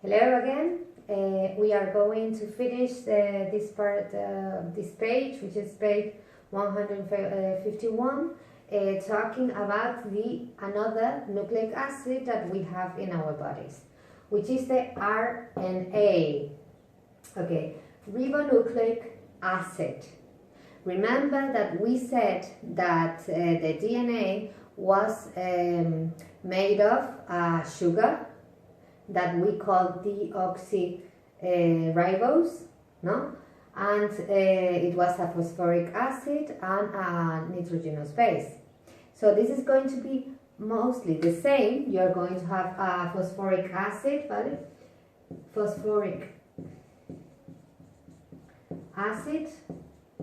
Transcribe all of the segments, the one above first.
Hello again. We are going to finish this part of this page, which is page 151, talking about another nucleic acid that we have in our bodies, which is the RNA. Okay, ribonucleic acid. Remember that we said that the DNA was made of sugar that we call deoxyribose, no? And it was a phosphoric acid and a nitrogenous base. So this is going to be mostly the same. You're going to have a phosphoric acid, ¿vale? Phosphoric acid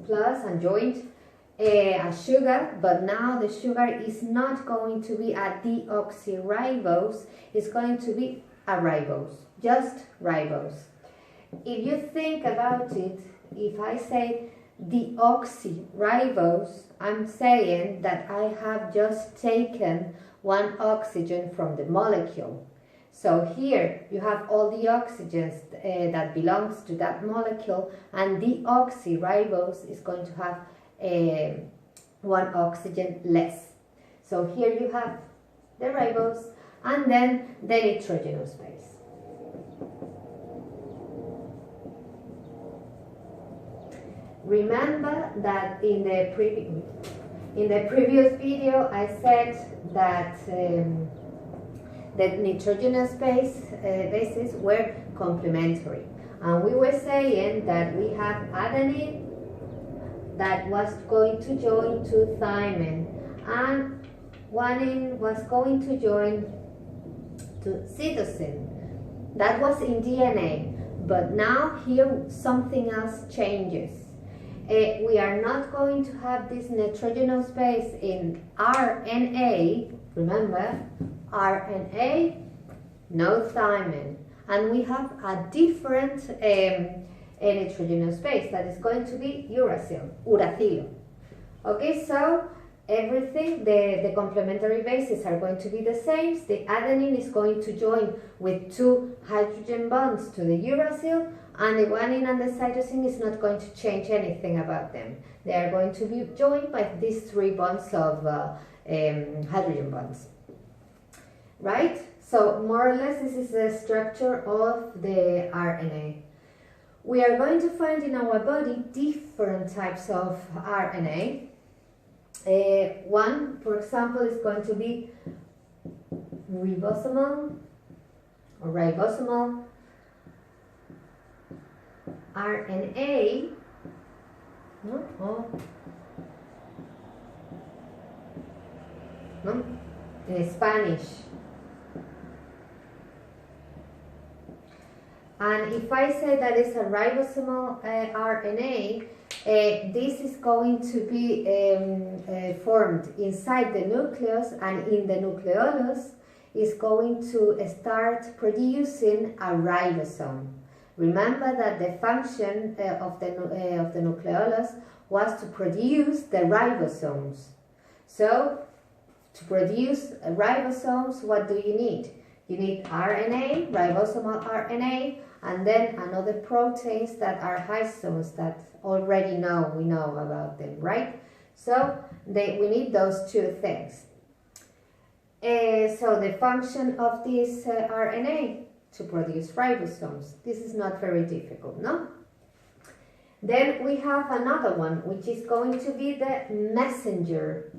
plus and joined a sugar, but now the sugar is not going to be a deoxyribose, it's going to be a ribose, just ribose. If you think about it, if I say deoxyribose, I'm saying that I have just taken one oxygen from the molecule. So here you have all the oxygens that belongs to that molecule, and deoxyribose is going to have one oxygen less. So here you have the ribose and then the nitrogenous base. Remember that in the previous video I said that the nitrogenous bases were complementary, and we were saying that we have adenine that was going to join to thymine, and guanine was going to join to cytosine. That was in DNA, but now here something else changes. We are not going to have this nitrogenous base in RNA. Remember, RNA, no thymine, and we have a different nitrogenous base that is going to be uracil. Okay, so everything, the complementary bases are going to be the same. The adenine is going to join with 2 hydrogen bonds to the uracil, and the guanine and the cytosine is not going to change anything about them. They are going to be joined by these 3 bonds of hydrogen bonds. Right? So more or less this is the structure of the RNA. We are going to find in our body different types of RNA. One, for example, is going to be ribosomal RNA. No? In Spanish. And if I say that it's a ribosomal RNA, this is going to be formed inside the nucleus, and in the nucleolus is going to start producing a ribosome. Remember that the function of the nucleolus was to produce the ribosomes. So to produce ribosomes, what do you need? You need RNA, ribosomal RNA, and then another proteins that are histones that we know about them, right? So we need those 2 things. So the function of this RNA to produce ribosomes. This is not very difficult, no? Then we have another one, which is going to be the messenger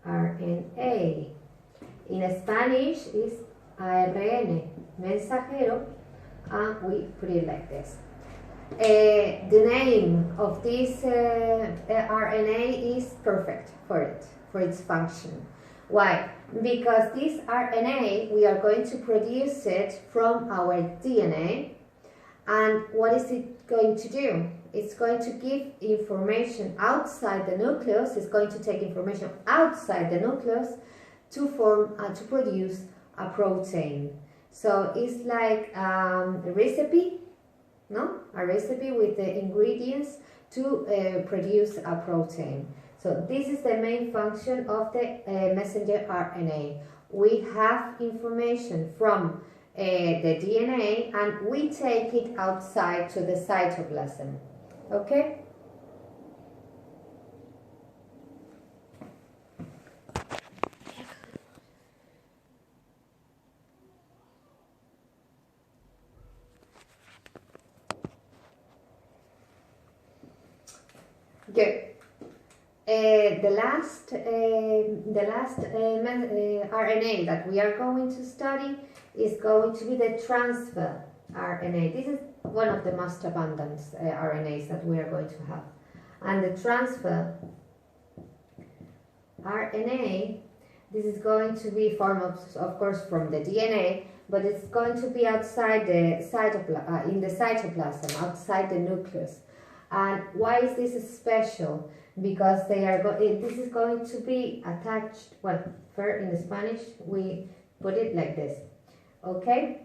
RNA. In Spanish is ARN, mensajero, and we put it like this. The name of this RNA is perfect for its function. Why? Because this RNA, we are going to produce it from our DNA, and what is it going to do? It's going to give information outside the nucleus. It's going to take information outside the nucleus to form to produce a protein. So it's like a recipe, no? A recipe with the ingredients to produce a protein. So this is the main function of the messenger RNA. we have information from the DNA and we take it outside to the cytoplasm. Okay? Good. The last RNA that we are going to study is going to be the transfer RNA. This is one of the most abundant RNAs that we are going to have. And the transfer RNA, this is going to be formed of course from the DNA, but it's going to be outside the in the cytoplasm, outside the nucleus. And why is this special? Because they are this is going to be attached, well, in Spanish we put it like this, okay?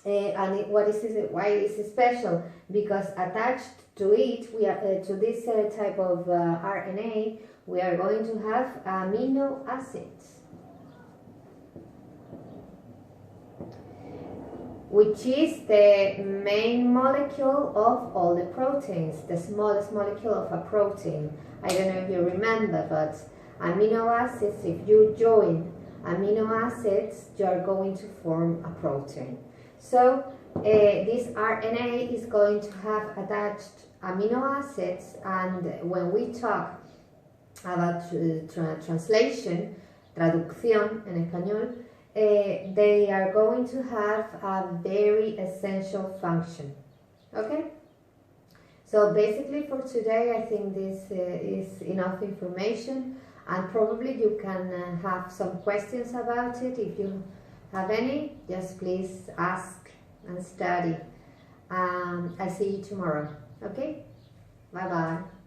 What is this? Why is it special? Because attached to it, we are to this type of RNA, we are going to have amino acids, which is the main molecule of all the proteins, the smallest molecule of a protein. I don't know if you remember, but amino acids, if you join amino acids, you are going to form a protein. So this RNA is going to have attached amino acids, and when we talk about translation, traducción en español, they are going to have a very essential function. Okay? So basically for today, I think this is enough information, and probably you can have some questions about it. If you have any, just please ask and study. I'll see you tomorrow. Okay? Bye-bye.